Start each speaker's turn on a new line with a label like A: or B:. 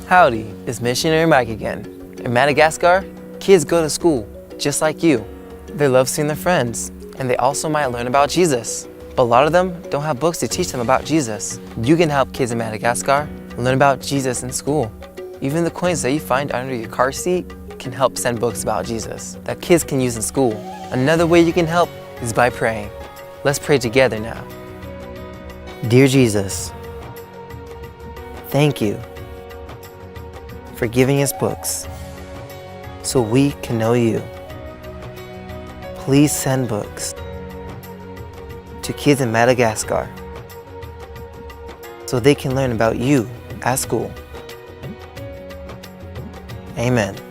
A: Howdy, it's Missionary Mike again. In Madagascar, kids go to school just like you. They love seeing their friends, and they also might learn about Jesus. But a lot of them don't have books to teach them about Jesus. You can help kids in Madagascar learn about Jesus in school. Even the coins that you find under your car seat can help send books about Jesus that kids can use in school. Another way you can help is by praying. Let's pray together now. Dear Jesus, thank you for giving us books so we can know you. Please send books to kids in Madagascar so they can learn about you at school. Amen.